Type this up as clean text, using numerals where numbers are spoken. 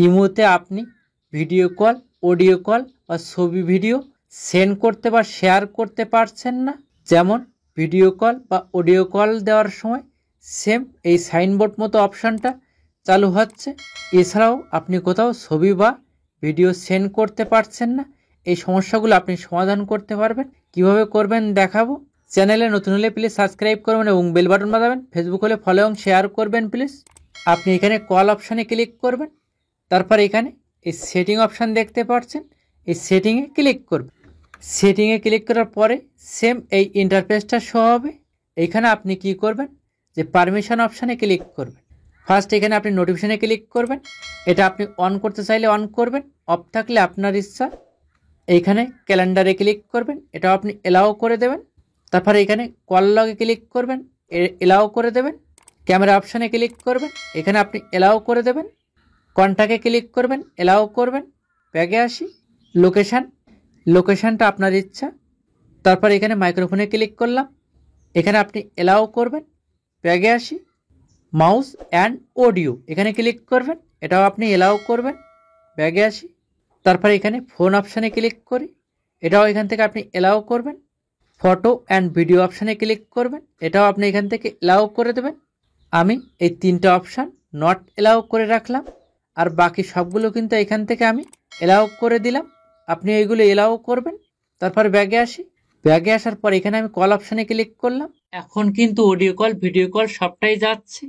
ইমোতে আপনি video call, audio call বা ছবি ভিডিও সেন্ড করতে বা শেয়ার করতে পারছেন না, যেমন ভিডিও কল বা অডিও কল দেওয়ার সময় সেম এই সাইনবোর্ড মতো অপশানটা চালু হচ্ছে। এছাড়াও আপনি কোথাও ছবি বা ভিডিও সেন্ড করতে পারছেন না, এই সমস্যাগুলো আপনি সমাধান করতে পারবেন। কিভাবে করবেন দেখাবো। চ্যানেলে নতুন হলে প্লিজ সাবস্ক্রাইব করবেন এবং বেল বাটন বাজাবেন। ফেসবুক হলে ফলো এবং শেয়ার করবেন প্লিজ। আপনি এখানে কল অপশানে ক্লিক করবেন, তারপর এখানে এই সেটিং অপশান দেখতে পাচ্ছেন, এই সেটিংয়ে ক্লিক করবেন। সেটিংয়ে ক্লিক করার পরে সেম এই ইন্টারফেসটা শো হবে। এইখানে আপনি কি করবেন, যে পারমিশন অপশানে ক্লিক করবেন। ফার্স্ট এখানে আপনি নোটিফিকেশনে ক্লিক করবেন, এটা আপনি অন করতে চাইলে অন করবেন, অফ থাকলে আপনার ইচ্ছা। এইখানে ক্যালেন্ডারে ক্লিক করবেন, এটাও আপনি এলাও করে দেবেন। তারপরে এখানে কল লগে ক্লিক করবেন, এলাও করে দেবেন। ক্যামেরা অপশানে ক্লিক করবেন, এখানে আপনি এলাও করে দেবেন। কন্ট্যাক্টে ক্লিক করবেন, এলাও করবেন। ব্যাগে আসি, লোকেশানটা আপনার ইচ্ছা। তারপর এখানে মাইক্রোফোনে ক্লিক করলাম, এখানে আপনি এলাও করবেন। ব্যাগে আসি, মাউস অ্যান্ড অডিও এখানে ক্লিক করবেন, এটাও আপনি এলাও করবেন। ব্যাগে আসি, তারপর এখানে ফোন অপশানে ক্লিক করি, এটাও এখান থেকে আপনি এলাও করবেন। ফটো অ্যান্ড ভিডিও অপশানে ক্লিক করবেন, এটাও আপনি এখান থেকে এলাও করে দেবেন। আমি এই তিনটা অপশান নট এলাও করে রাখলাম, আর বাকি সবগুলো কিন্তু এখান থেকে আমি এলাও করে দিলাম। আপনি এইগুলো এলাও করবেন। তারপর ব্যাগে আসি, ব্যাগে আসার পর এখানে আমি কল অপশানে ক্লিক করলাম। এখন কিন্তু অডিও কল, ভিডিও কল সবটাই যাচ্ছে।